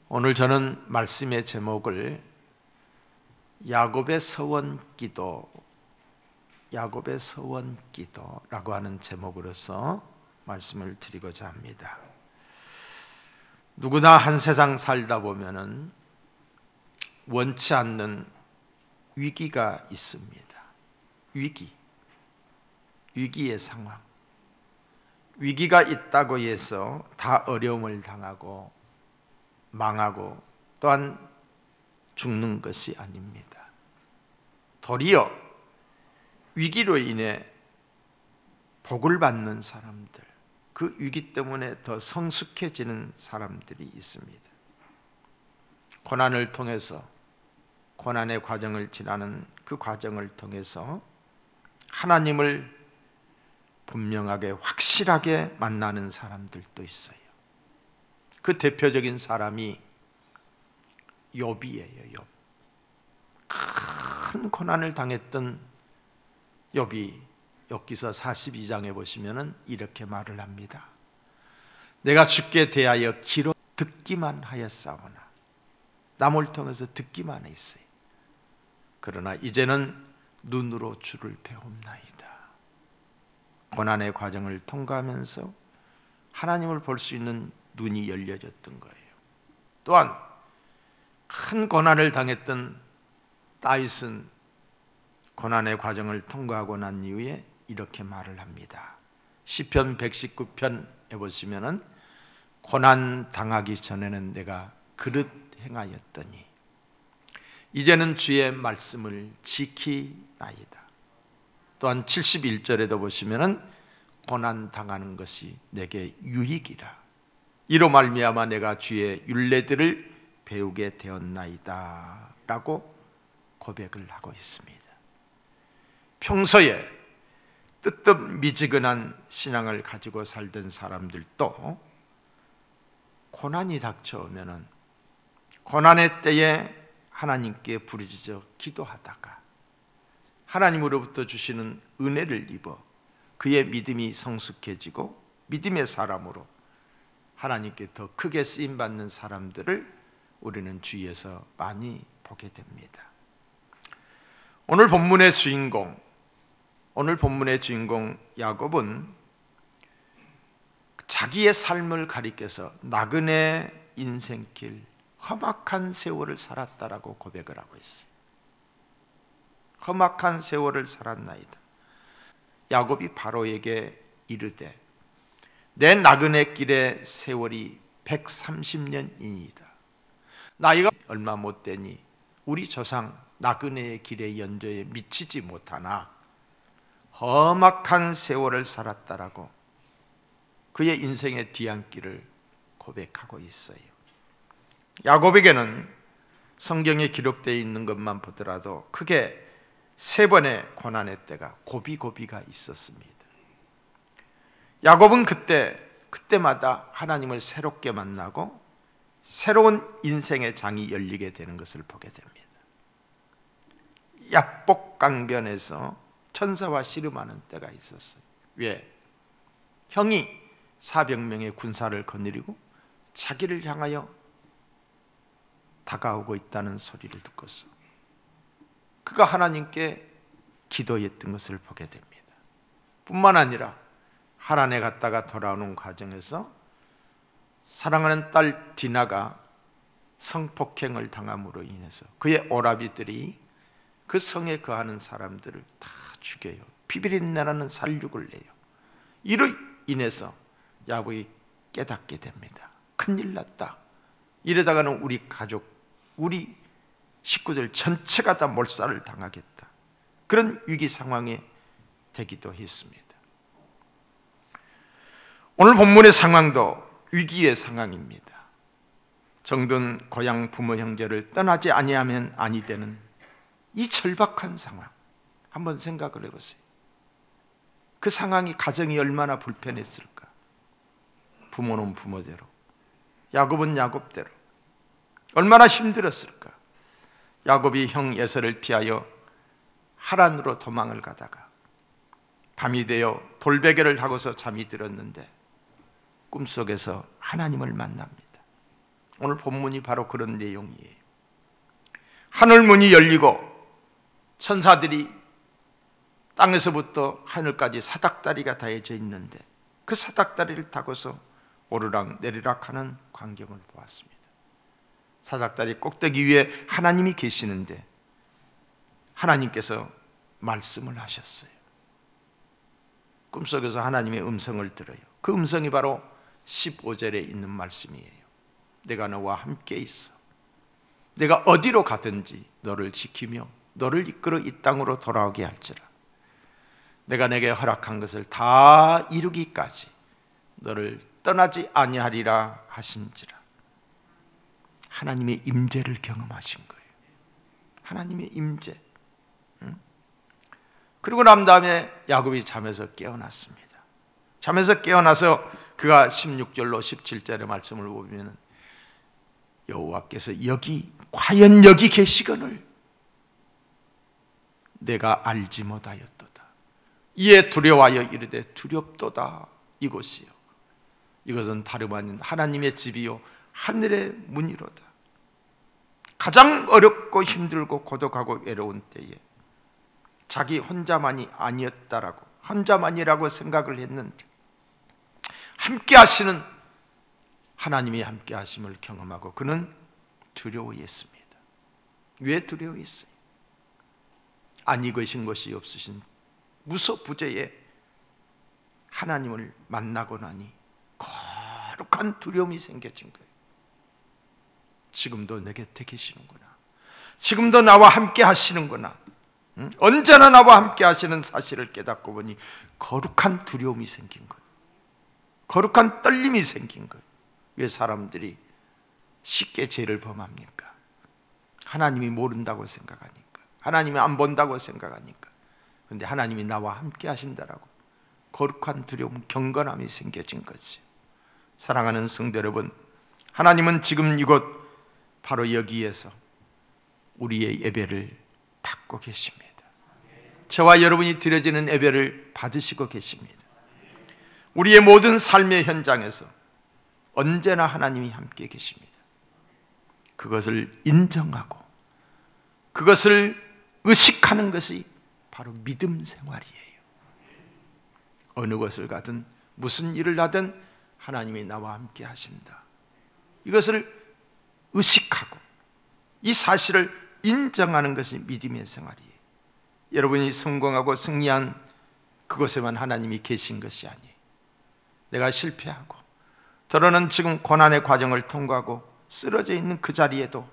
오늘 저는 말씀의 제목을 야곱의 서원 기도라고 하는 제목으로서 말씀을 드리고자 합니다. 누구나 한 세상 살다 보면은 원치 않는 위기가 있습니다. 위기의 상황. 위기가 있다고 해서 다 어려움을 당하고 망하고 또한 죽는 것이 아닙니다. 도리어 위기로 인해 복을 받는 사람들, 그 위기 때문에 더 성숙해지는 사람들이 있습니다. 고난을 통해서, 고난의 과정을 지나는 그 과정을 통해서 하나님을 분명하게 확실하게 만나는 사람들도 있어요. 그 대표적인 사람이 욥이에요. 욥. 큰 고난을 당했던 욥이 욥기서 42장에 보시면은 이렇게 말을 합니다. 내가 주께 대하여 귀로 듣기만 하였사오나, 남을 통해서 듣기만 했어요. 그러나 이제는 눈으로 주를 배웁나이다. 고난의 과정을 통과하면서 하나님을 볼 수 있는 눈이 열려졌던 거예요. 또한 큰 고난을 당했던 다윗은 고난의 과정을 통과하고 난 이후에 이렇게 말을 합니다. 시편 119편에 보시면은 고난 당하기 전에는 내가 그릇 행하였더니 이제는 주의 말씀을 지키나이다. 또한 71절에도 보시면은 고난 당하는 것이 내게 유익이라. 이로 말미암아 내가 주의 율례들을 배우게 되었나이다 라고 고백을 하고 있습니다. 평소에 뜨뜻미지근한 신앙을 가지고 살던 사람들도 고난이 닥쳐오면은 고난의 때에 하나님께 부르짖어 기도하다가 하나님으로부터 주시는 은혜를 입어 그의 믿음이 성숙해지고 믿음의 사람으로 하나님께 더 크게 쓰임받는 사람들을 우리는 주위에서 많이 보게 됩니다. 오늘 본문의 주인공 야곱은 자기의 삶을 가리켜서 나그네 인생길, 험악한 세월을 살았다라고 고백을 하고 있어요. 험악한 세월을 살았나이다. 야곱이 바로에게 이르되 내 나그네 길의 세월이 130년이니이다. 나이가 얼마 못 되니 우리 조상 나그네의 길의 연조에 미치지 못하나 험악한 세월을 살았다라고 그의 인생의 뒤안길을 고백하고 있어요. 야곱에게는 성경에 기록되어 있는 것만 보더라도 크게 3번의 고난의 때가 고비고비가 있었습니다. 야곱은 그때마다 하나님을 새롭게 만나고 새로운 인생의 장이 열리게 되는 것을 보게 됩니다. 야복강변에서 천사와 씨름하는 때가 있었어요. 왜? 형이 400명의 군사를 거느리고 자기를 향하여 다가오고 있다는 소리를 듣고서 그가 하나님께 기도했던 것을 보게 됩니다. 뿐만 아니라 하란에 갔다가 돌아오는 과정에서 사랑하는 딸 디나가 성폭행을 당함으로 인해서 그의 오라비들이 그 성에 거하는 사람들을 다 죽여요. 비비린내라는 살육을 내요. 이로 인해서 야곱이 깨닫게 됩니다. 큰일 났다. 이러다가는 우리 가족, 우리 식구들 전체가 다 몰살을 당하겠다. 그런 위기 상황에 되기도 했습니다. 오늘 본문의 상황도 위기의 상황입니다. 정든 고향 부모 형제를 떠나지 아니하면 아니 되는 이 절박한 상황, 한번 생각을 해보세요. 그 상황이 가정이 얼마나 불편했을까. 부모는 부모대로, 야곱은 야곱대로 얼마나 힘들었을까. 야곱이 형 에서를 피하여 하란으로 도망을 가다가 밤이 되어 돌베개를 하고서 잠이 들었는데 꿈속에서 하나님을 만납니다. 오늘 본문이 바로 그런 내용이에요. 하늘 문이 열리고 천사들이 땅에서부터 하늘까지 사닥다리가 다해져 있는데 그 사닥다리를 타고서 오르락 내리락 하는 광경을 보았습니다. 사닥다리 꼭대기 위에 하나님이 계시는데 하나님께서 말씀을 하셨어요. 꿈속에서 하나님의 음성을 들어요. 그 음성이 바로 15절에 있는 말씀이에요. 내가 너와 함께 있어. 내가 어디로 가든지 너를 지키며 너를 이끌어 이 땅으로 돌아오게 할지라. 내가 내게 허락한 것을 다 이루기까지 너를 떠나지 아니하리라 하신지라. 하나님의 임재를 경험하신 거예요. 하나님의 임재. 그리고 난 다음에 야곱이 잠에서 깨어났습니다. 잠에서 깨어나서 그가 16절로 17절의 말씀을 보면 여호와께서 과연 여기 계시거늘 내가 알지 못하였도다. 이에 두려워하여 이르되 두렵도다. 이곳이요, 이것은 다름 아닌 하나님의 집이요 하늘의 문이로다. 가장 어렵고 힘들고 고독하고 외로운 때에 자기 혼자만이 아니었다라고, 혼자만이라고 생각을 했는데 함께 하시는 하나님이 함께 하심을 경험하고 그는 두려워했습니다. 왜 두려워했어요? 안 익으신 것이 없으신 무소부재의 하나님을 만나고 나니 거룩한 두려움이 생겨진 거예요. 지금도 내 곁에 계시는구나. 지금도 나와 함께 하시는구나. 언제나 나와 함께 하시는 사실을 깨닫고 보니 거룩한 두려움이 생긴 거예요. 거룩한 떨림이 생긴 거예요. 왜 사람들이 쉽게 죄를 범합니까? 하나님이 모른다고 생각하니까, 하나님이 안 본다고 생각하니까. 그런데 하나님이 나와 함께 하신다라고 거룩한 두려움, 경건함이 생겨진 거지. 사랑하는 성도 여러분, 하나님은 지금 이곳 바로 여기에서 우리의 예배를 받고 계십니다. 저와 여러분이 드려지는 예배를 받으시고 계십니다. 우리의 모든 삶의 현장에서 언제나 하나님이 함께 계십니다. 그것을 인정하고 그것을 의식하는 것이 바로 믿음 생활이에요. 어느 것을 가든 무슨 일을 하든 하나님이 나와 함께 하신다. 이것을 의식하고 이 사실을 인정하는 것이 믿음의 생활이에요. 여러분이 성공하고 승리한 그곳에만 하나님이 계신 것이 아니에요. 내가 실패하고 저러는 지금 고난의 과정을 통과하고 쓰러져 있는 그 자리에도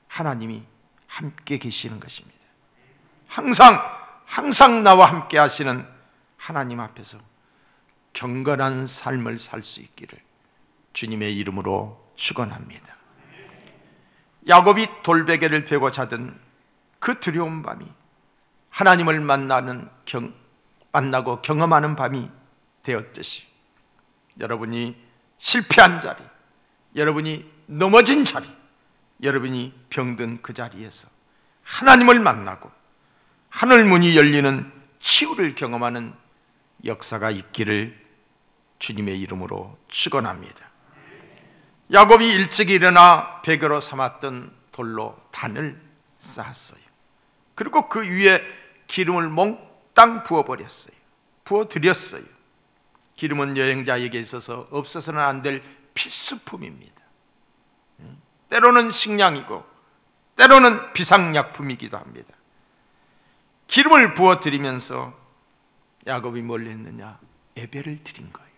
하나님이 함께 계시는 것입니다. 항상 나와 함께 하시는 하나님 앞에서 경건한 삶을 살 수 있기를 주님의 이름으로 축원합니다. 야곱이 돌베개를 베고 자던 그 두려운 밤이 하나님을 만나고 경험하는 밤이 되었듯이 여러분이 실패한 자리, 여러분이 넘어진 자리, 여러분이 병든 그 자리에서 하나님을 만나고 하늘 문이 열리는 치유를 경험하는 역사가 있기를 주님의 이름으로 축원합니다. 야곱이 일찍 일어나 베개로 삼았던 돌로 단을 쌓았어요. 그리고 그 위에 기름을 몽땅 부어버렸어요. 부어드렸어요. 기름은 여행자에게 있어서 없어서는 안 될 필수품입니다. 때로는 식량이고 때로는 비상약품이기도 합니다. 기름을 부어드리면서 야곱이 뭘 했느냐? 예배를 드린 거예요.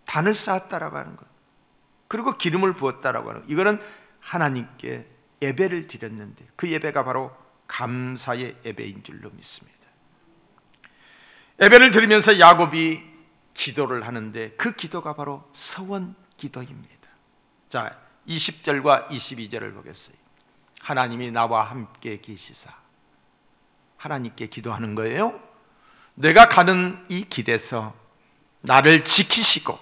단을 쌓았다라고 하는 것, 그리고 기름을 부었다라고 하는 것, 이거는 하나님께 예배를 드렸는데 그 예배가 바로 감사의 예배인 줄로 믿습니다. 예배를 드리면서 야곱이 기도를 하는데 그 기도가 바로 서원 기도입니다. 자, 20절과 22절을 보겠어요. 하나님이 나와 함께 계시사, 하나님께 기도하는 거예요. 내가 가는 이 길에서 나를 지키시고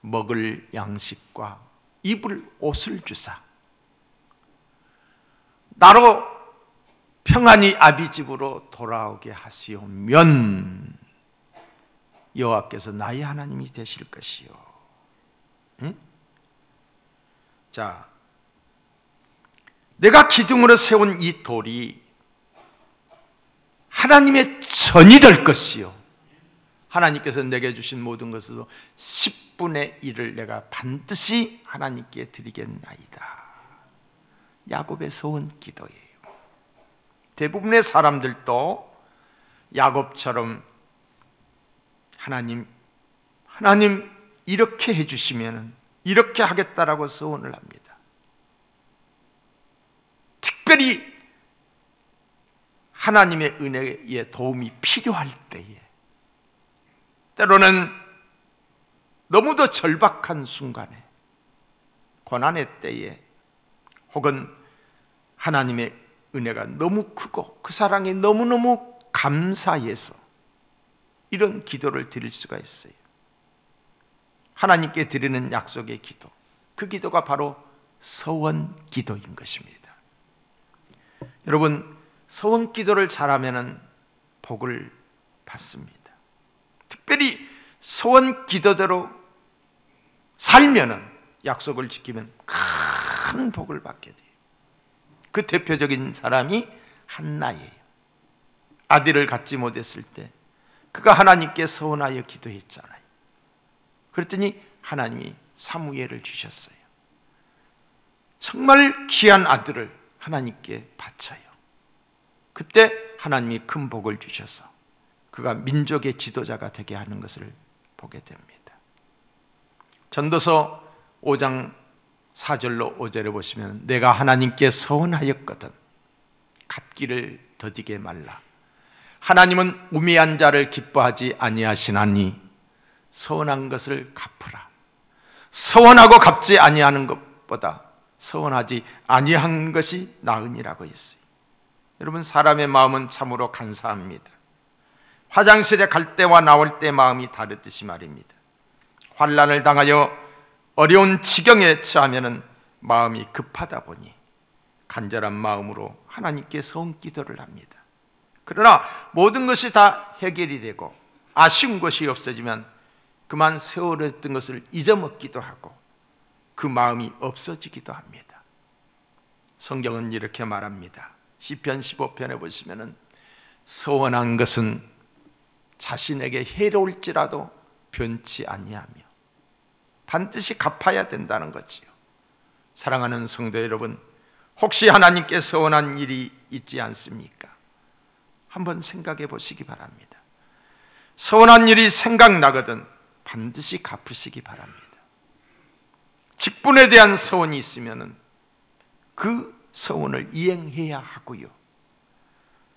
먹을 양식과 입을 옷을 주사 나로 평안히 아비 집으로 돌아오게 하시오면 여호와께서 나의 하나님이 되실 것이요. 응? 자, 내가 기둥으로 세운 이 돌이 하나님의 전이 될 것이요, 하나님께서 내게 주신 모든 것으로 10분의 1을 내가 반드시 하나님께 드리겠나이다. 야곱의 소원 기도예요. 대부분의 사람들도 야곱처럼 하나님 이렇게 해주시면 이렇게 하겠다라고 소원을 합니다. 특별히 하나님의 은혜의 도움이 필요할 때에, 때로는 너무도 절박한 순간에, 고난의 때에, 혹은 하나님의 은혜가 너무 크고 그 사랑이 너무너무 감사해서 이런 기도를 드릴 수가 있어요. 하나님께 드리는 약속의 기도, 그 기도가 바로 서원 기도인 것입니다. 여러분, 서원 기도를 잘하면 복을 받습니다. 특별히 서원 기도대로 살면은, 약속을 지키면 큰 복을 받게 돼요. 그 대표적인 사람이 한나예요. 아들을 갖지 못했을 때 그가 하나님께 서원하여 기도했잖아요. 그랬더니 하나님이 사무엘을 주셨어요. 정말 귀한 아들을 하나님께 바쳐요. 그때 하나님이 큰 복을 주셔서 그가 민족의 지도자가 되게 하는 것을 보게 됩니다. 전도서 5장 4절로 5절에 보시면, 내가 하나님께 서원하였거든 갚기를 더디게 말라. 하나님은 우매한 자를 기뻐하지 아니하시나니 서원한 것을 갚으라. 서원하고 갚지 아니하는 것보다 서원하지 아니한 것이 나으니라고 했어요. 여러분, 사람의 마음은 참으로 간사합니다. 화장실에 갈 때와 나올 때 마음이 다르듯이 말입니다. 환난을 당하여 어려운 지경에 처하면 마음이 급하다 보니 간절한 마음으로 하나님께 서원 기도를 합니다. 그러나 모든 것이 다 해결이 되고 아쉬운 것이 없어지면 그만 세월했던 것을 잊어먹기도 하고 그 마음이 없어지기도 합니다. 성경은 이렇게 말합니다. 시편 15편에 보시면 서원한 것은 자신에게 해로울지라도 변치 아니하며 반드시 갚아야 된다는 거지요. 사랑하는 성도 여러분, 혹시 하나님께 서원한 일이 있지 않습니까? 한번 생각해 보시기 바랍니다. 서원한 일이 생각나거든 반드시 갚으시기 바랍니다. 직분에 대한 서원이 있으면 그 서원을 이행해야 하고요,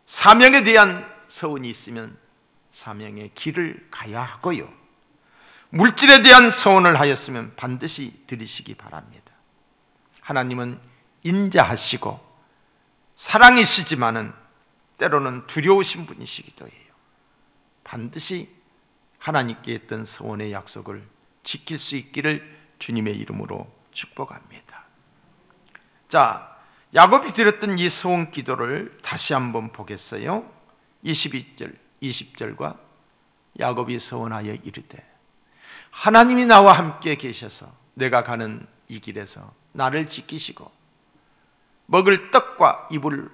사명에 대한 서원이 있으면 사명의 길을 가야 하고요, 물질에 대한 서원을 하였으면 반드시 드리시기 바랍니다. 하나님은 인자하시고 사랑이시지만은 때로는 두려우신 분이시기도 해요. 반드시 하나님께 했던 서원의 약속을 지킬 수 있기를 주님의 이름으로 축복합니다. 자, 야곱이 드렸던 이 서원 기도를 다시 한번 보겠어요. 22절, 20절과 야곱이 서원하여 이르되, 하나님이 나와 함께 계셔서 내가 가는 이 길에서 나를 지키시고 먹을 떡과 입을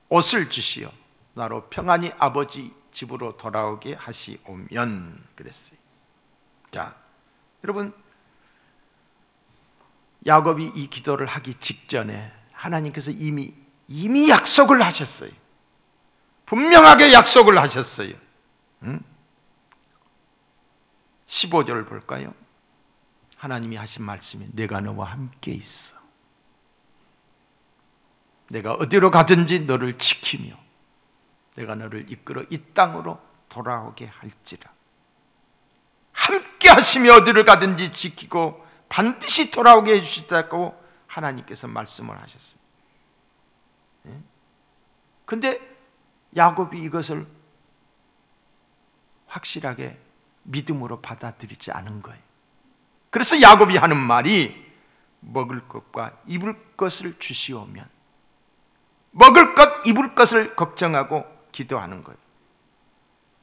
옷을 주시어 나로 평안히 아버지 집으로 돌아오게 하시오면, 그랬어요. 자, 여러분, 야곱이 이 기도를 하기 직전에 하나님께서 이미 약속을 하셨어요. 분명하게 약속을 하셨어요. 15절을 볼까요? 하나님이 하신 말씀이 내가 너와 함께 있어. 내가 어디로 가든지 너를 지키며 내가 너를 이끌어 이 땅으로 돌아오게 할지라. 함께 하시며 어디를 가든지 지키고 반드시 돌아오게 해주시다고 하나님께서 말씀을 하셨습니다. 그런데 야곱이 이것을 확실하게 믿음으로 받아들이지 않은 거예요. 그래서 야곱이 하는 말이 먹을 것과 입을 것을 주시오면, 먹을 것, 입을 것을 걱정하고 기도하는 거예요.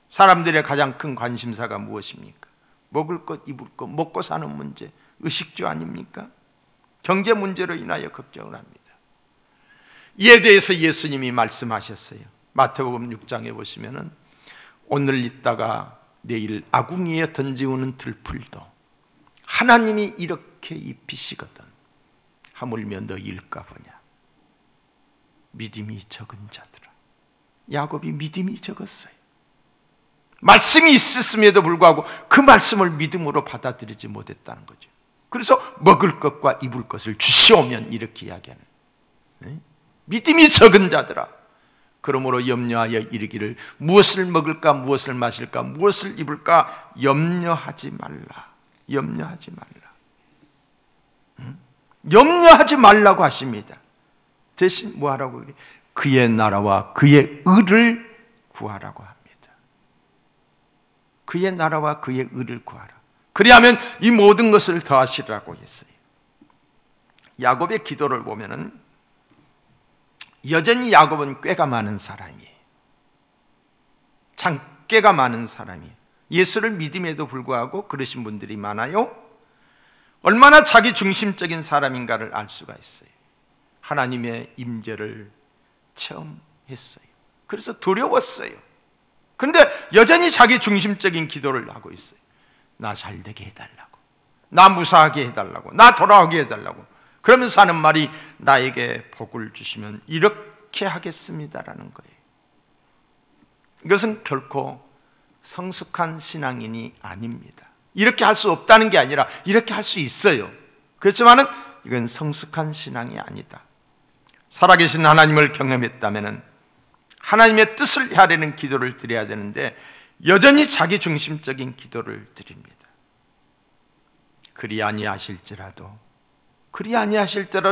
사람들의 가장 큰 관심사가 무엇입니까? 먹을 것, 입을 것, 먹고 사는 문제, 의식주 아닙니까? 경제 문제로 인하여 걱정을 합니다. 이에 대해서 예수님이 말씀하셨어요. 마태복음 6장에 보시면은 오늘 있다가 내일 아궁이에 던지우는 들풀도 하나님이 이렇게 입히시거든 하물며 너희일까 보냐. 믿음이 적은 자들아. 야곱이 믿음이 적었어요. 말씀이 있었음에도 불구하고 그 말씀을 믿음으로 받아들이지 못했다는 거죠. 그래서 먹을 것과 입을 것을 주시오면 이렇게 이야기하는, 믿음이 적은 자들아, 그러므로 염려하여 이르기를 무엇을 먹을까 무엇을 마실까 무엇을 입을까 염려하지 말라. 염려하지 말라. 염려하지 말라고 하십니다. 대신 뭐 하라고? 그의 나라와 그의 의를 구하라고 합니다. 그의 나라와 그의 의를 구하라. 그리하면 이 모든 것을 더하시라고 했어요. 야곱의 기도를 보면은 여전히 야곱은 꾀가 많은 사람이에요. 장꾀가 많은 사람이에요. 예수를 믿음에도 불구하고 그러신 분들이 많아요. 얼마나 자기 중심적인 사람인가를 알 수가 있어요. 하나님의 임재를 체험했어요. 그래서 두려웠어요. 그런데 여전히 자기 중심적인 기도를 하고 있어요. 나 잘되게 해달라고, 나 무사하게 해달라고, 나 돌아오게 해달라고. 그러면서 하는 말이 나에게 복을 주시면 이렇게 하겠습니다라는 거예요. 이것은 결코 성숙한 신앙인이 아닙니다. 이렇게 할 수 없다는 게 아니라 이렇게 할 수 있어요. 그렇지만은 이건 성숙한 신앙이 아니다. 살아계신 하나님을 경험했다면은 하나님의 뜻을 헤아리는 기도를 드려야 되는데 여전히 자기 중심적인 기도를 드립니다. 그리 아니하실지라도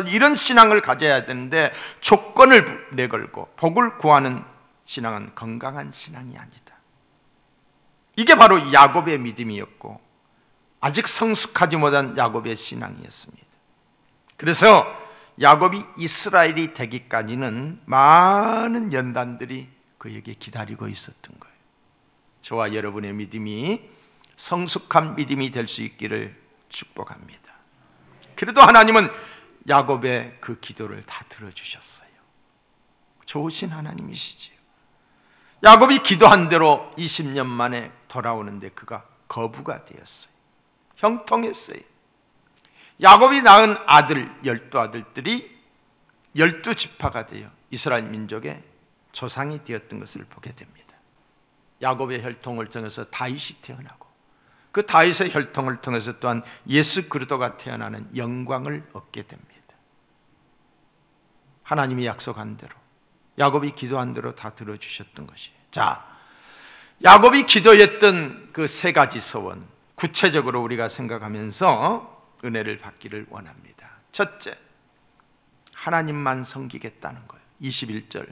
이런 신앙을 가져야 되는데 조건을 내걸고 복을 구하는 신앙은 건강한 신앙이 아니다. 이게 바로 야곱의 믿음이었고 아직 성숙하지 못한 야곱의 신앙이었습니다. 그래서 야곱이 이스라엘이 되기까지는 많은 연단들이 그에게 기다리고 있었던 거예요. 저와 여러분의 믿음이 성숙한 믿음이 될 수 있기를 축복합니다. 그래도 하나님은 야곱의 그 기도를 다 들어주셨어요. 좋으신 하나님이시지요. 야곱이 기도한 대로 20년 만에 돌아오는데 그가 거부가 되었어요. 형통했어요. 야곱이 낳은 아들 12아들들이 12지파가 되어 이스라엘 민족의 조상이 되었던 것을 보게 됩니다. 야곱의 혈통을 통해서 다윗이 태어나고 그 다윗의 혈통을 통해서 또한 예수 그리스도가 태어나는 영광을 얻게 됩니다. 하나님이 약속한 대로 야곱이 기도한 대로 다 들어주셨던 것이에요. 자, 야곱이 기도했던 그 세 가지 소원 구체적으로 우리가 생각하면서 은혜를 받기를 원합니다. 첫째, 하나님만 섬기겠다는 거예요. 21절,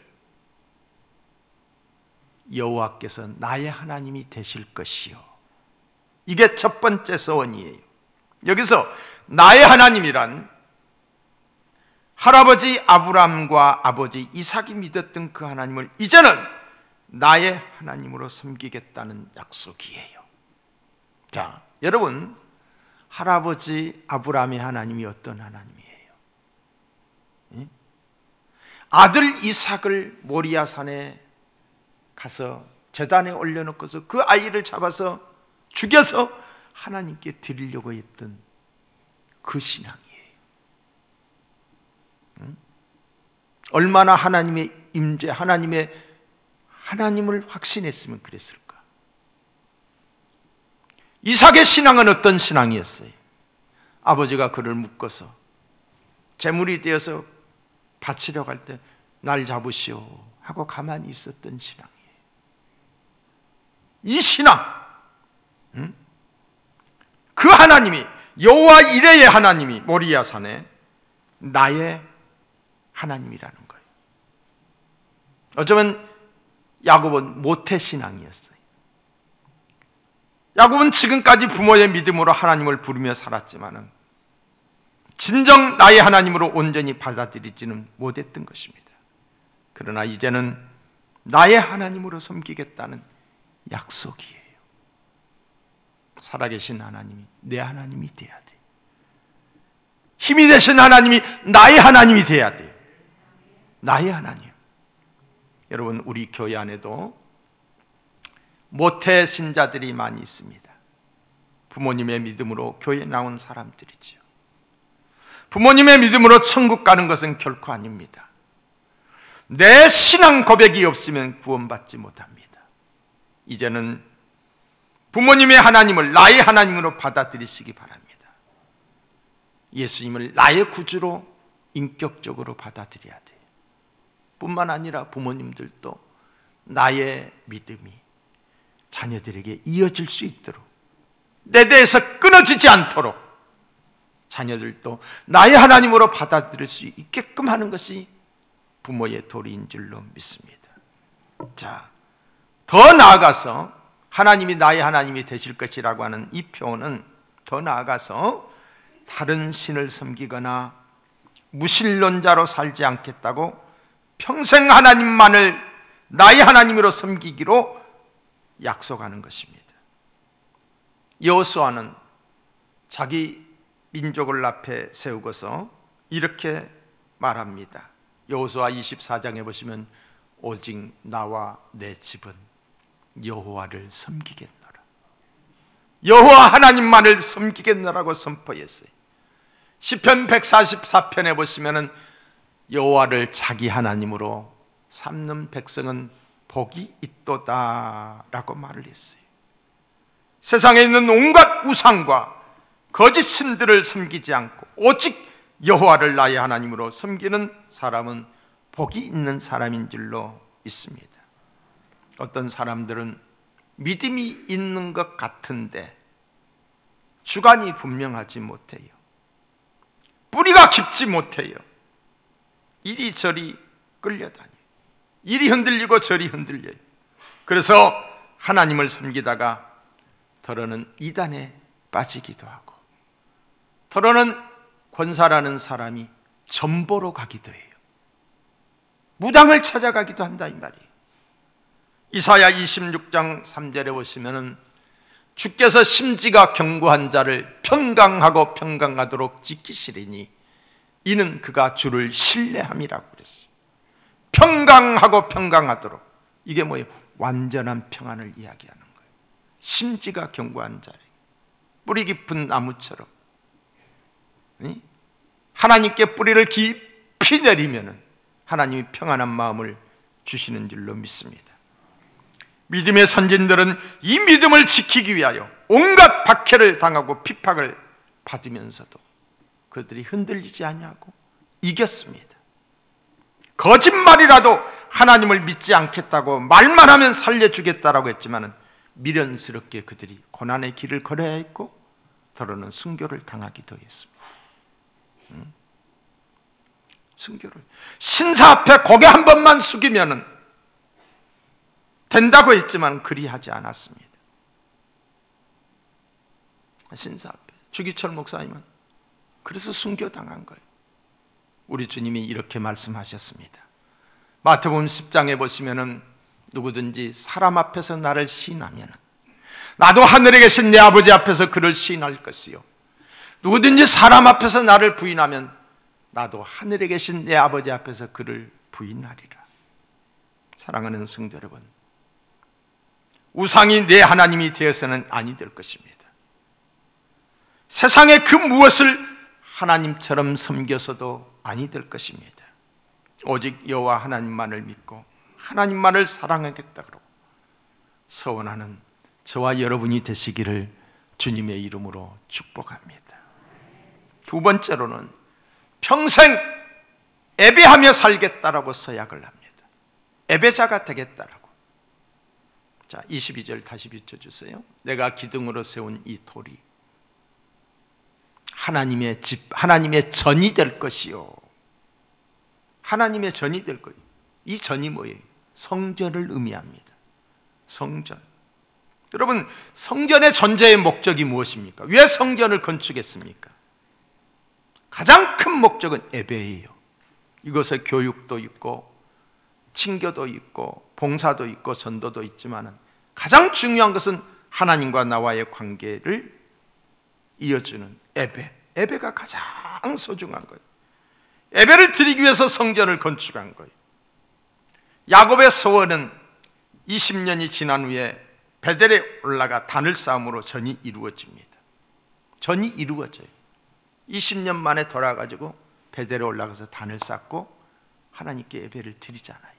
여호와께서 나의 하나님이 되실 것이요. 이게 첫 번째 소원이에요. 여기서 나의 하나님이란 할아버지 아브라함과 아버지 이삭이 믿었던 그 하나님을 이제는 나의 하나님으로 섬기겠다는 약속이에요. 자, 여러분, 할아버지 아브라함의 하나님이 어떤 하나님이에요? 아들 이삭을 모리아산에 가서 제단에 올려놓고서 그 아이를 잡아서 죽여서 하나님께 드리려고 했던 그 신앙이에요. 얼마나 하나님의 임재, 하나님을 확신했으면 그랬을까? 이삭의 신앙은 어떤 신앙이었어요? 아버지가 그를 묶어서 제물이 되어서 바치려고 할 때 날 잡으시오 하고 가만히 있었던 신앙이에요. 이 신앙, 그 하나님이, 여호와 이레의 하나님이 모리아산에 나의 하나님이라는 거예요. 어쩌면 야곱은 모태신앙이었어요. 야곱은 지금까지 부모의 믿음으로 하나님을 부르며 살았지만은 진정 나의 하나님으로 온전히 받아들이지는 못했던 것입니다. 그러나 이제는 나의 하나님으로 섬기겠다는 약속이에요. 살아계신 하나님이 내 하나님이 돼야 돼. 힘이 되신 하나님이 나의 하나님이 돼야 돼요. 나의 하나님. 여러분, 우리 교회 안에도 모태 신자들이 많이 있습니다. 부모님의 믿음으로 교회에 나온 사람들이지요. 부모님의 믿음으로 천국 가는 것은 결코 아닙니다. 내 신앙 고백이 없으면 구원받지 못합니다. 이제는 부모님의 하나님을 나의 하나님으로 받아들이시기 바랍니다. 예수님을 나의 구주로 인격적으로 받아들여야 돼요. 뿐만 아니라 부모님들도 나의 믿음이 자녀들에게 이어질 수 있도록, 내 대에서 끊어지지 않도록 자녀들도 나의 하나님으로 받아들일 수 있게끔 하는 것이 부모의 도리인 줄로 믿습니다. 자, 더 나아가서 하나님이 나의 하나님이 되실 것이라고 하는 이 표현은 더 나아가서 다른 신을 섬기거나 무신론자로 살지 않겠다고 평생 하나님만을 나의 하나님으로 섬기기로 약속하는 것입니다. 여호수아는 자기 민족을 앞에 세우고서 이렇게 말합니다. 여호수아 24장에 보시면 오직 나와 내 집은 여호와를 섬기겠노라. 여호와 하나님만을 섬기겠노라고 선포했어요. 시편 144편에 보시면은 여호와를 자기 하나님으로 삼는 백성은 복이 있도다라고 말을 했어요. 세상에 있는 온갖 우상과 거짓 신들을 섬기지 않고 오직 여호와를 나의 하나님으로 섬기는 사람은 복이 있는 사람인 줄로 있습니다. 어떤 사람들은 믿음이 있는 것 같은데 주관이 분명하지 못해요. 뿌리가 깊지 못해요. 이리저리 끌려다녀요. 이리 흔들리고 저리 흔들려요. 그래서 하나님을 섬기다가 더러는 이단에 빠지기도 하고, 더러는 권사라는 사람이 전보로 가기도 해요. 무당을 찾아가기도 한다 이 말이에요. 이사야 26장 3절에 보시면은 주께서 심지가 견고한 자를 평강하고 평강하도록 지키시리니 이는 그가 주를 신뢰함이라고 그랬어요. 평강하고 평강하도록, 이게 뭐예요? 완전한 평안을 이야기하는 거예요. 심지가 견고한 자를, 뿌리 깊은 나무처럼 하나님께 뿌리를 깊이 내리면은 하나님이 평안한 마음을 주시는 줄로 믿습니다. 믿음의 선진들은 이 믿음을 지키기 위하여 온갖 박해를 당하고 핍박을 받으면서도 그들이 흔들리지 아니하고 이겼습니다. 거짓말이라도 하나님을 믿지 않겠다고 말만 하면 살려주겠다라고 했지만 미련스럽게 그들이 고난의 길을 걸어야 했고 더러는 순교를 당하기도 했습니다. 순교를, 신사 앞에 고개 한 번만 숙이면은 된다고 했지만 그리하지 않았습니다. 신사 앞에 주기철 목사님은 그래서 순교당한 거예요. 우리 주님이 이렇게 말씀하셨습니다. 마태복음 10장에 보시면은 누구든지 사람 앞에서 나를 시인하면 나도 하늘에 계신 내 아버지 앞에서 그를 시인할 것이요, 누구든지 사람 앞에서 나를 부인하면 나도 하늘에 계신 내 아버지 앞에서 그를 부인하리라. 사랑하는 성도 여러분, 우상이 내 하나님이 되어서는 아니 될 것입니다. 세상의 그 무엇을 하나님처럼 섬겨서도 아니 될 것입니다. 오직 여호와 하나님만을 믿고 하나님만을 사랑하겠다 그러고 서원하는 저와 여러분이 되시기를 주님의 이름으로 축복합니다. 두 번째로는 평생 예배하며 살겠다라고 서약을 합니다. 예배자가 되겠다라고. 자, 22절 다시 비춰주세요. 내가 기둥으로 세운 이 돌이 하나님의 집, 하나님의 전이 될 것이요. 하나님의 전이 될 거예요. 이 전이 뭐예요? 성전을 의미합니다. 성전. 여러분, 성전의 존재의 목적이 무엇입니까? 왜 성전을 건축했습니까? 가장 큰 목적은 예배예요. 이것에 교육도 있고 친교도 있고 봉사도 있고 전도도 있지만 가장 중요한 것은 하나님과 나와의 관계를 이어주는 예배, 예배가 가장 소중한 거예요. 예배를 드리기 위해서 성전을 건축한 거예요. 야곱의 소원은 20년이 지난 후에 베델에 올라가 단을 쌓음으로 전이 이루어집니다. 전이 이루어져요. 20년 만에 돌아가지고 베델에 올라가서 단을 쌓고 하나님께 예배를 드리잖아요.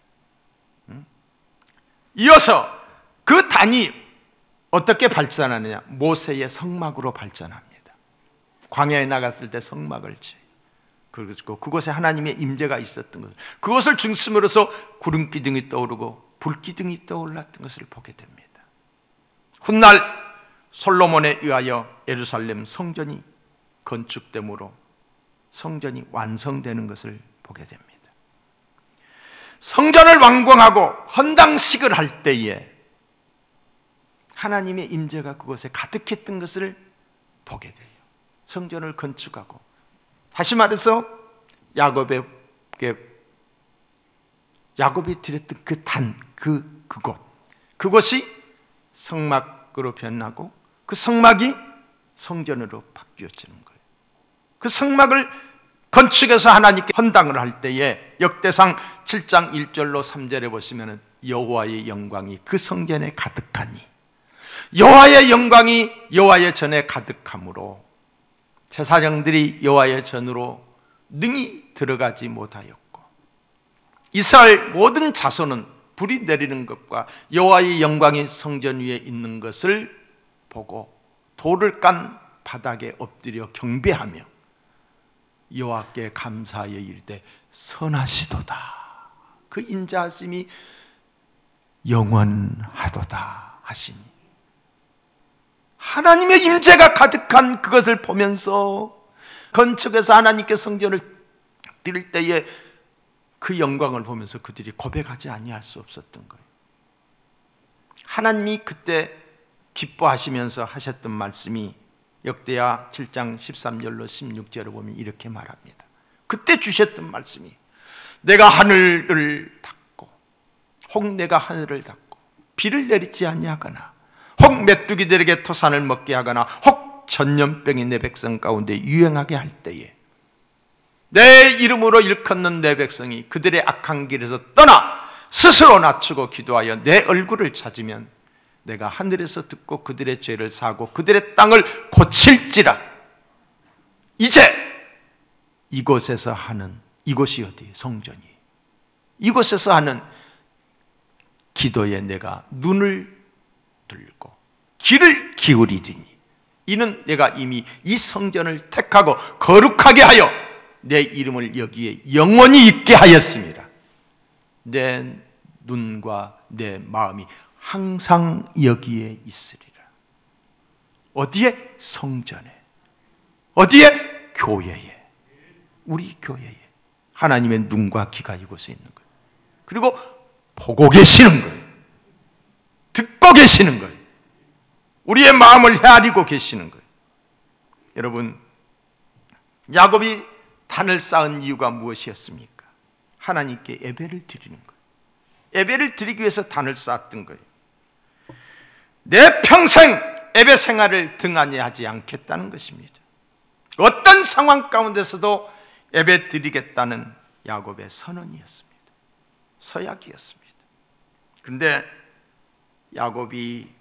이어서 그 단이 어떻게 발전하느냐? 모세의 성막으로 발전합니다. 광야에 나갔을 때 성막을 쳐요. 그리고 그곳에 하나님의 임재가 있었던 것을, 그것을 중심으로서 구름 기둥이 떠오르고 불 기둥이 떠올랐던 것을 보게 됩니다. 훗날 솔로몬에 의하여 예루살렘 성전이 건축됨으로 성전이 완성되는 것을 보게 됩니다. 성전을 완공하고 헌당식을 할 때에 하나님의 임재가 그곳에 가득했던 것을 보게 돼요. 성전을 건축하고, 다시 말해서 야곱이 드렸던 그 단, 그곳이 성막으로 변하고 그 성막이 성전으로 바뀌어지는 거예요. 그 성막을 건축해서 하나님께 헌당을 할 때에 역대상 7장 1절로 3절에 보시면 여호와의 영광이 그 성전에 가득하니, 여호와의 영광이 여호와의 전에 가득함으로 제사장들이 여호와의 전으로 능히 들어가지 못하였고, 이스라엘 모든 자손은 불이 내리는 것과 여호와의 영광이 성전 위에 있는 것을 보고 돌을 깐 바닥에 엎드려 경배하며 여호와께 감사하여 이르되 선하시도다. 그 인자하심이 영원하도다 하시니, 하나님의 임재가 가득한 그것을 보면서 건축해서 하나님께 성전을 드릴 때에 그 영광을 보면서 그들이 고백하지 아니할 수 없었던 거예요. 하나님이 그때 기뻐하시면서 하셨던 말씀이 역대하 7장 13절로 16절을 보면 이렇게 말합니다. 그때 주셨던 말씀이, 내가 하늘을 닫고 혹 내가 하늘을 닫고 비를 내리지 아니하거나 혹 메뚜기들에게 토산을 먹게 하거나 혹 전염병이 내 백성 가운데 유행하게 할 때에 내 이름으로 일컫는 내 백성이 그들의 악한 길에서 떠나 스스로 낮추고 기도하여 내 얼굴을 찾으면 내가 하늘에서 듣고 그들의 죄를 사하고 그들의 땅을 고칠지라. 이제 이곳에서 하는, 이곳이 어디? 성전이. 이곳에서 하는 기도에 내가 눈을 들고 귀를 기울이리니 이는 내가 이미 이 성전을 택하고 거룩하게 하여 내 이름을 여기에 영원히 있게 하였습니다. 내 눈과 내 마음이 항상 여기에 있으리라. 어디에? 성전에. 어디에? 교회에. 우리 교회에 하나님의 눈과 귀가 이곳에 있는 거예요. 그리고 보고 계시는 거예요. 듣고 계시는 거예요. 우리의 마음을 헤아리고 계시는 거예요. 여러분, 야곱이 단을 쌓은 이유가 무엇이었습니까? 하나님께 예배를 드리는 거예요. 예배를 드리기 위해서 단을 쌓았던 거예요. 내 평생 예배 생활을 등한히 하지 않겠다는 것입니다. 어떤 상황 가운데서도 예배 드리겠다는 야곱의 선언이었습니다. 서약이었습니다. 그런데 야곱이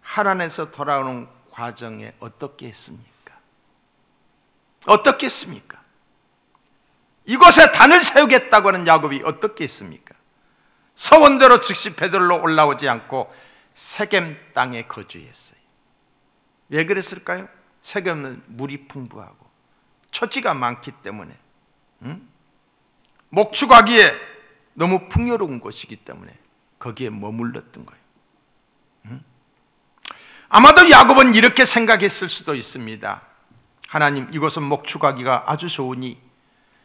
하란에서 돌아오는 과정에 어떻게 했습니까? 어떻게 했습니까? 이곳에 단을 세우겠다고 하는 야곱이 어떻게 했습니까? 서원대로 즉시 베들로 올라오지 않고 세겜 땅에 거주했어요. 왜 그랬을까요? 세겜은 물이 풍부하고 초지가 많기 때문에, 목축하기에 너무 풍요로운 곳이기 때문에 거기에 머물렀던 거예요. 아마도 야곱은 이렇게 생각했을 수도 있습니다. 하나님, 이곳은 목축하기가 아주 좋으니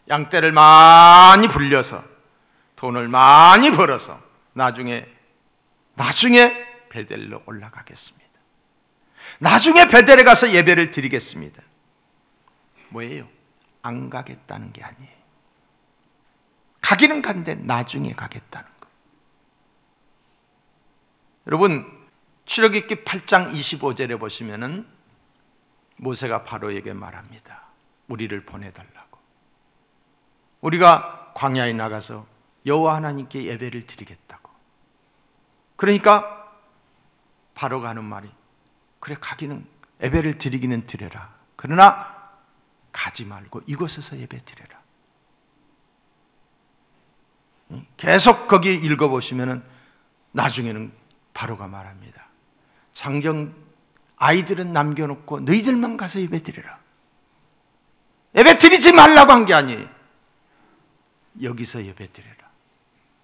양떼를 많이 불려서 돈을 많이 벌어서 나중에 베델로 올라가겠습니다. 나중에 베델에 가서 예배를 드리겠습니다. 뭐예요? 안 가겠다는 게 아니에요. 가기는 간데 나중에 가겠다는 거. 여러분, 출애굽기 8장 25절에 보시면은 모세가 바로에게 말합니다. 우리를 보내달라고. 우리가 광야에 나가서 여호와 하나님께 예배를 드리겠다고. 그러니까 바로가 하는 말이, 그래 가기는 예배를 드리기는 드려라. 그러나 가지 말고 이곳에서 예배 드려라. 계속 거기 읽어보시면 나중에는 바로가 말합니다. 장정 아이들은 남겨놓고 너희들만 가서 예배 드려라. 예배 드리지 말라고 한 게 아니에요. 여기서 예배 드려라.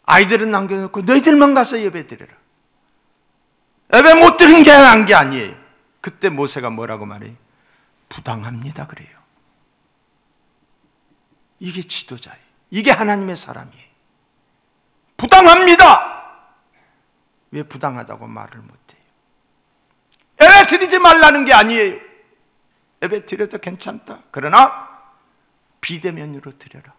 아이들은 남겨놓고 너희들만 가서 예배 드려라. 예배 못 드린 게 한 게 아니에요. 그때 모세가 뭐라고 말해요? 부당합니다 그래요. 이게 지도자예요. 이게 하나님의 사람이에요. 부당합니다. 왜 부당하다고 말을 못해요? 예배 드리지 말라는 게 아니에요. 예배 드려도 괜찮다. 그러나 비대면으로 드려라.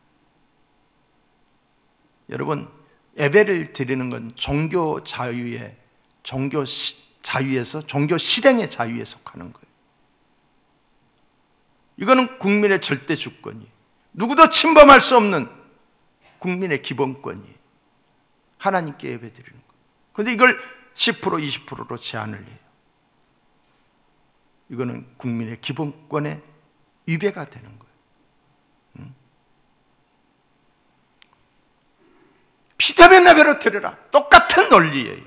여러분, 예배를 드리는 건 종교 자유의 자유에서 종교 실행의 자유에 속하는 거예요. 이거는 국민의 절대 주권이에요. 누구도 침범할 수 없는 국민의 기본권이에요. 하나님께 예배 드리는 거예요. 그런데 이걸 10% 20%로 제한을 해요. 이거는 국민의 기본권의 위배가 되는 거예요. 비대면 예배로 드려라. 똑같은 논리예요.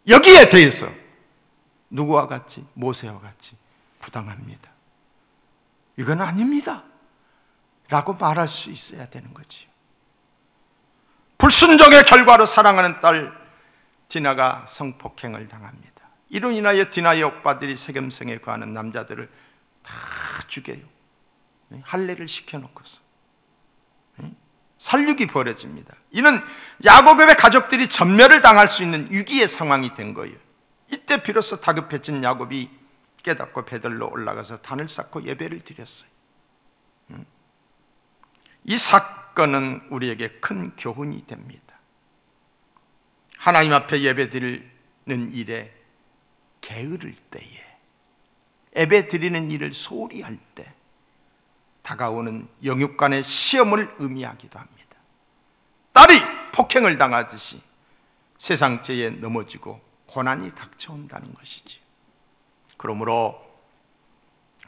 여기에 대해서 누구와 같이? 모세와 같이 부당합니다. 이건 아닙니다 라고 말할 수 있어야 되는 거지요. 불순종의 결과로 사랑하는 딸 디나가 성폭행을 당합니다. 이로 인하여 디나의 오빠들이 세겜성에 거하는 남자들을 다 죽여요. 할례를 시켜놓고서 살육이 벌어집니다. 이는 야곱의 가족들이 전멸을 당할 수 있는 위기의 상황이 된 거예요. 이때 비로소 다급해진 야곱이 깨닫고 베들로 올라가서 단을 쌓고 예배를 드렸어요. 이 사건은 우리에게 큰 교훈이 됩니다. 하나님 앞에 예배 드리는 일에 게으를 때에, 예배 드리는 일을 소홀히 할 때 다가오는 영육간의 시험을 의미하기도 합니다. 딸이 폭행을 당하듯이 세상죄에 넘어지고 고난이 닥쳐온다는 것이지. 그러므로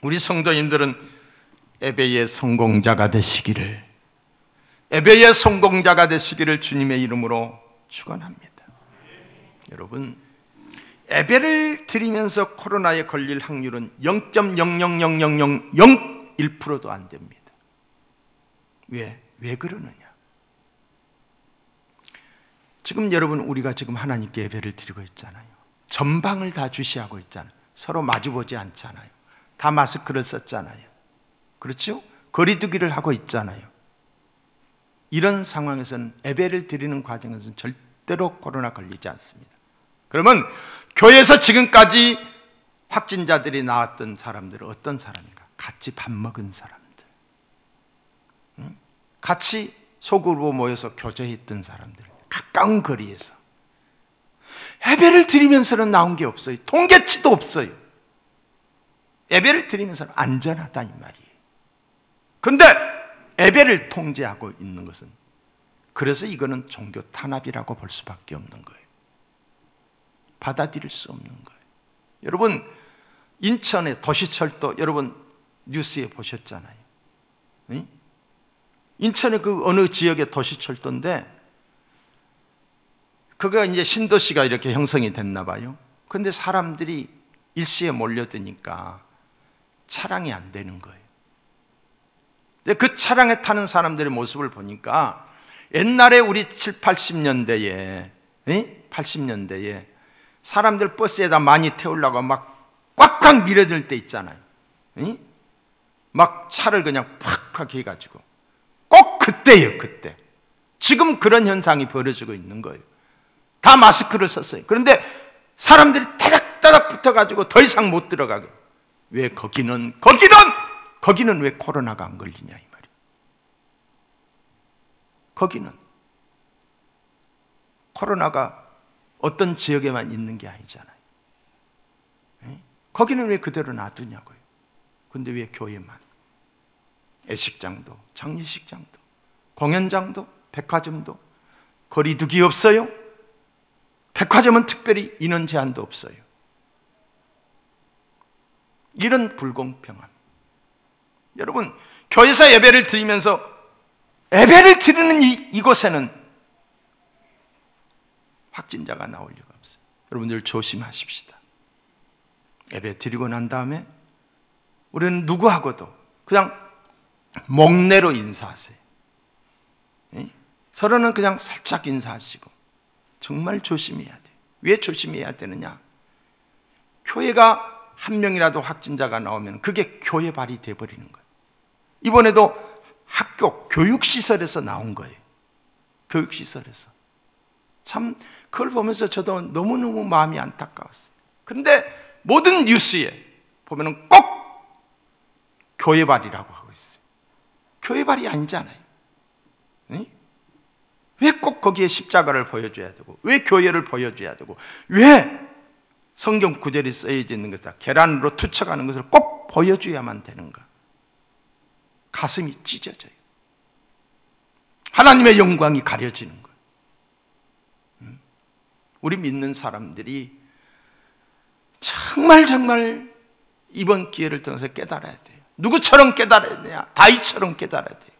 우리 성도님들은 예배의 성공자가 되시기를, 예배의 성공자가 되시기를 주님의 이름으로 축원합니다. 여러분, 예배를 드리면서 코로나에 걸릴 확률은 0.0000001%도 안 됩니다. 왜 그러느냐? 지금 여러분, 우리가 지금 하나님께 예배를 드리고 있잖아요. 전방을 다 주시하고 있잖아요. 서로 마주보지 않잖아요. 다 마스크를 썼잖아요. 그렇죠? 거리두기를 하고 있잖아요. 이런 상황에서는 예배를 드리는 과정에서는 절대로 코로나 걸리지 않습니다. 그러면 교회에서 지금까지 확진자들이 나왔던 사람들은 어떤 사람인가? 같이 밥 먹은 사람들, 같이 소그룹으로 모여서 교제했던 사람들, 가까운 거리에서. 예배를 드리면서는 나온 게 없어요. 통계치도 없어요. 예배를 드리면서는 안전하다 이 말이에요. 그런데 예배를 통제하고 있는 것은, 그래서 이거는 종교 탄압이라고 볼 수밖에 없는 거예요. 받아들일 수 없는 거예요. 여러분, 인천의 도시철도 여러분 뉴스에 보셨잖아요. 인천의 그 어느 지역의 도시철도인데, 그거 이제 신도시가 이렇게 형성이 됐나 봐요. 그런데 사람들이 일시에 몰려드니까 차량이 안 되는 거예요. 근데 그 차량에 타는 사람들의 모습을 보니까 옛날에 우리 7, 80년대에 80년대에 사람들 버스에다 많이 태우려고 막 꽉꽉 밀어들 때 있잖아요. 막 차를 그냥 팍팍 해가지고, 꼭 그때예요. 그때. 지금 그런 현상이 벌어지고 있는 거예요. 다 마스크를 썼어요. 그런데 사람들이 따닥따닥 붙어가지고 더 이상 못 들어가게. 왜 거기는 왜 코로나가 안 걸리냐 이 말이에요. 거기는 코로나가 어떤 지역에만 있는 게 아니잖아요. 거기는 왜 그대로 놔두냐고요. 근데 왜 교회만? 애식장도, 장례식장도, 공연장도, 백화점도 거리두기 없어요. 백화점은 특별히 인원 제한도 없어요. 이런 불공평함. 여러분, 교회에서 예배를 드리면서 예배를 드리는 이곳에는 확진자가 나올 리가 없어요. 여러분들 조심하십시다. 예배 드리고 난 다음에 우리는 누구하고도 그냥 목례로 인사하세요. 서로는 그냥 살짝 인사하시고 정말 조심해야 돼요. 왜 조심해야 되느냐? 교회가 한 명이라도 확진자가 나오면 그게 교회발이 돼버리는 거예요. 이번에도 학교 교육시설에서 나온 거예요. 교육시설에서. 참 그걸 보면서 저도 너무너무 마음이 안타까웠어요. 그런데 모든 뉴스에 보면은 꼭 교회발이라고 하고 있어요. 교회발이 아니잖아요. 왜 꼭 거기에 십자가를 보여줘야 되고, 왜 교회를 보여줘야 되고, 왜 성경 구절이 쓰여져 있는 것을 계란으로 투척하는 것을 꼭 보여줘야만 되는가? 가슴이 찢어져요. 하나님의 영광이 가려지는 거예요. 우리 믿는 사람들이 정말 이번 기회를 통해서 깨달아야 돼요. 누구처럼 깨달아야 되냐? 다윗처럼 깨달아야 돼요.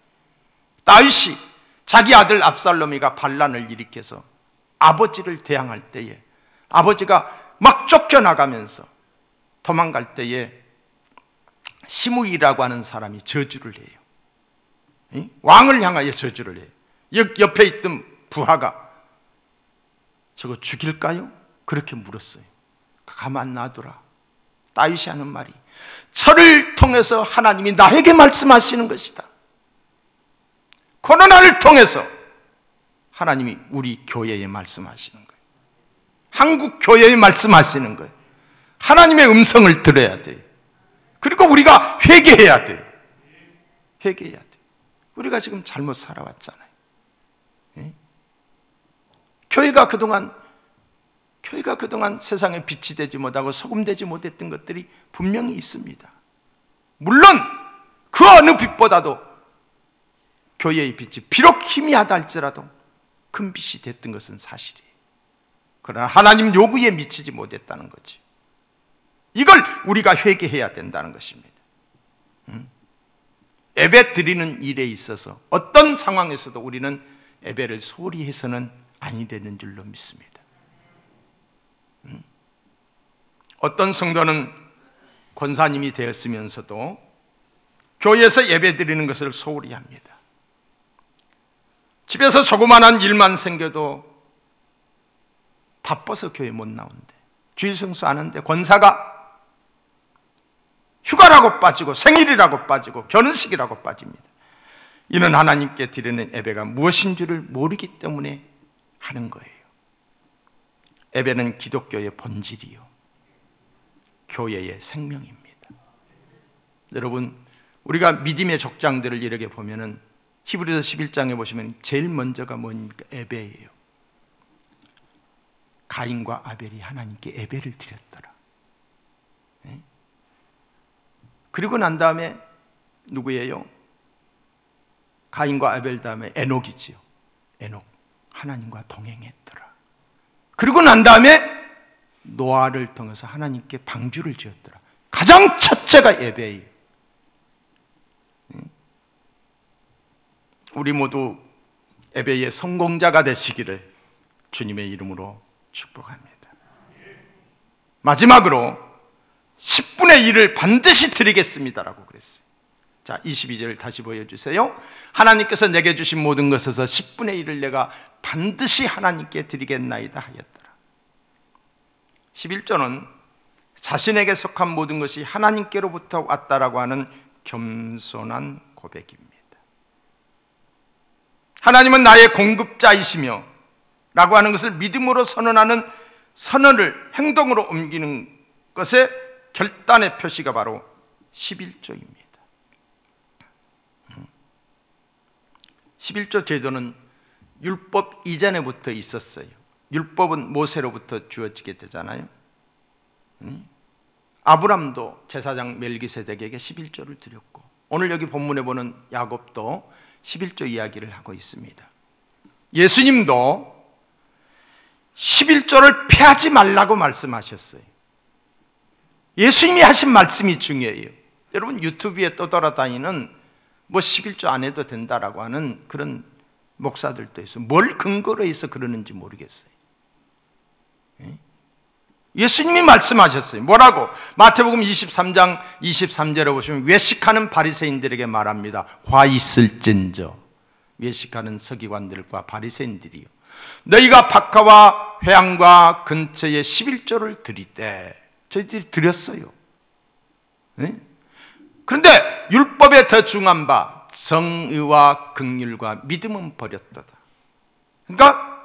다윗이 자기 아들 압살롬이가 반란을 일으켜서 아버지를 대항할 때에 아버지가 막 쫓겨나가면서 도망갈 때에 시므이라고 하는 사람이 저주를 해요. 왕을 향하여 저주를 해요. 옆에 있던 부하가 저거 죽일까요? 그렇게 물었어요. 가만 놔두라. 다윗이 하는 말이 저를 통해서 하나님이 나에게 말씀하시는 것이다. 코로나를 통해서 하나님이 우리 교회에 말씀하시는 거예요. 한국 교회에 말씀하시는 거예요. 하나님의 음성을 들어야 돼요. 그리고 우리가 회개해야 돼요. 회개해야 돼요. 우리가 지금 잘못 살아왔잖아요. 교회가 그동안 세상에 빛이 되지 못하고 소금 되지 못했던 것들이 분명히 있습니다. 물론 그 어느 빛보다도 교회의 빛이 비록 희미하다 할지라도 큰 빛이 됐던 것은 사실이에요. 그러나 하나님 요구에 미치지 못했다는 거지. 이걸 우리가 회개해야 된다는 것입니다. 예배 드리는 일에 있어서 어떤 상황에서도 우리는 예배를 소홀히 해서는 아니 되는 줄로 믿습니다. 어떤 성도는 권사님이 되었으면서도 교회에서 예배 드리는 것을 소홀히 합니다. 집에서 조그만한 일만 생겨도 바빠서 교회 못 나온대. 주일 성수 안 하는데 권사가 휴가라고 빠지고 생일이라고 빠지고 결혼식이라고 빠집니다. 이는 하나님께 드리는 예배가 무엇인 줄을 모르기 때문에 하는 거예요. 예배는 기독교의 본질이요, 교회의 생명입니다. 여러분, 우리가 믿음의 족장들을 이렇게 보면은 히브리서 11장에 보시면 제일 먼저가 뭡니까? 예배예요. 가인과 아벨이 하나님께 예배를 드렸더라. 그리고 난 다음에 누구예요? 가인과 아벨 다음에 에녹이지요. 에녹, 하나님과 동행했더라. 그리고 난 다음에 노아를 통해서 하나님께 방주를 지었더라. 가장 첫째가 예배예요. 우리 모두 예배의 성공자가 되시기를 주님의 이름으로 축복합니다. 마지막으로 10분의 1을 반드시 드리겠습니다라고 그랬어요. 자, 22절 다시 보여주세요. 하나님께서 내게 주신 모든 것에서 10분의 1을 내가 반드시 하나님께 드리겠나이다 하였더라. 11조는 자신에게 속한 모든 것이 하나님께로부터 왔다라고 하는 겸손한 고백입니다. 하나님은 나의 공급자이시며 라고 하는 것을 믿음으로 선언하는 선언을 행동으로 옮기는 것의 결단의 표시가 바로 11조입니다. 11조 제도는 율법 이전에부터 있었어요. 율법은 모세로부터 주어지게 되잖아요. 아브람도 제사장 멜기세덱에게 11조를 드렸고 오늘 여기 본문에 보는 야곱도 11조 이야기를 하고 있습니다. 예수님도 11조를 패하지 말라고 말씀하셨어요. 예수님이 하신 말씀이 중요해요. 여러분 유튜브에 떠돌아다니는 뭐 11조 안 해도 된다라고 하는 그런 목사들도 있어요. 뭘 근거로 해서 그러는지 모르겠어요. 예수님이 말씀하셨어요. 뭐라고? 마태복음 23장 23절에 보시면 외식하는 바리새인들에게 말합니다. 화 있을진저. 외식하는 서기관들과 바리새인들이요, 너희가 박하와 회향과 근처에 11조를 드리되, 저희들이 드렸어요. 네? 그런데 율법에 더 중한 바 정의와 긍휼과 믿음은 버렸도다. 그러니까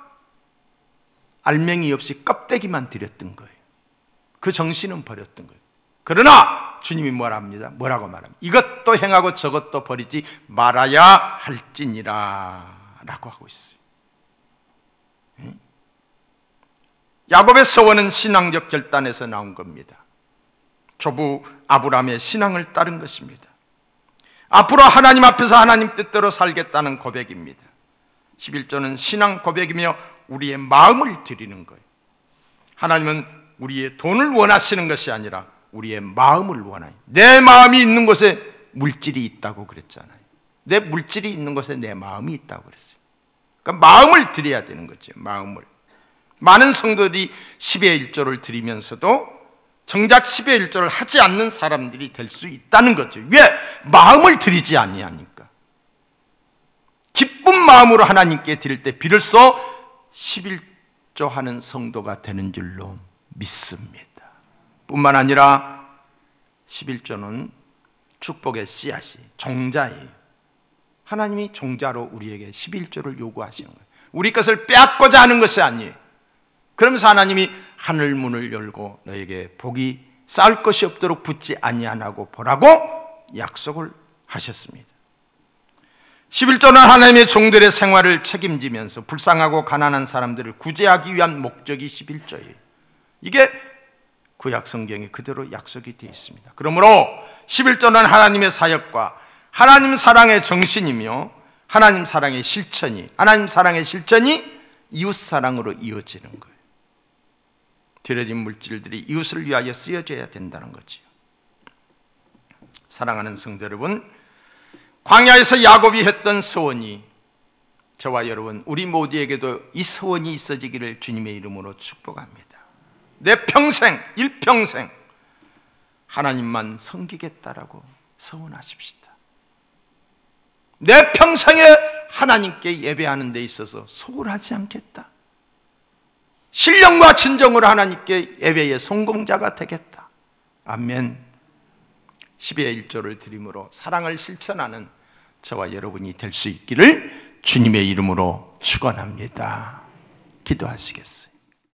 알맹이 없이 껍데기만 드렸던 거예요. 그 정신은 버렸던 거예요. 그러나 주님이 뭐랍니다? 뭐라고 말합니다? 이것도 행하고 저것도 버리지 말아야 할지니라 라고 하고 있어요. 야곱의 서원은 신앙적 결단에서 나온 겁니다. 조부 아브라함의 신앙을 따른 것입니다. 앞으로 하나님 앞에서 하나님 뜻대로 살겠다는 고백입니다. 11조는 신앙 고백이며 우리의 마음을 드리는 거예요. 하나님은 우리의 돈을 원하시는 것이 아니라 우리의 마음을 원해요. 내 마음이 있는 곳에 물질이 있다고 그랬잖아요. 내 물질이 있는 곳에 내 마음이 있다고 그랬어요. 그러니까 마음을 드려야 되는 거죠. 마음을. 많은 성도들이 10의 1조를 드리면서도 정작 10의 1조를 하지 않는 사람들이 될 수 있다는 거죠. 왜? 마음을 드리지 아니하니까. 기쁜 마음으로 하나님께 드릴 때 비로소 11조 하는 성도가 되는 줄로 믿습니다. 뿐만 아니라 11조는 축복의 씨앗이 종자예요. 하나님이 종자로 우리에게 11조를 요구하시는 거예요. 우리 것을 빼앗고자 하는 것이 아니에요. 그러면서 하나님이 하늘 문을 열고 너에게 복이 쌓을 것이 없도록 붙지 아니하고 보라고 약속을 하셨습니다. 11조는 하나님의 종들의 생활을 책임지면서 불쌍하고 가난한 사람들을 구제하기 위한 목적이 11조예요. 이게 구약 성경에 그대로 약속이 되어 있습니다. 그러므로 11조는 하나님의 사역과 하나님 사랑의 정신이며 하나님 사랑의 실천이 이웃 사랑으로 이어지는 거예요. 드려진 물질들이 이웃을 위하여 쓰여져야 된다는 거지요. 사랑하는 성도 여러분, 광야에서 야곱이 했던 서원이 저와 여러분 우리 모두에게도 이 서원이 있어지기를 주님의 이름으로 축복합니다. 내 평생, 일평생 하나님만 섬기겠다라고 서원하십시다. 내 평생에 하나님께 예배하는 데 있어서 소홀하지 않겠다. 신령과 진정으로 하나님께 예배의 성공자가 되겠다. 아멘. 10의 1조를 드림으로 사랑을 실천하는 저와 여러분이 될 수 있기를 주님의 이름으로 축원합니다. 기도하시겠어요?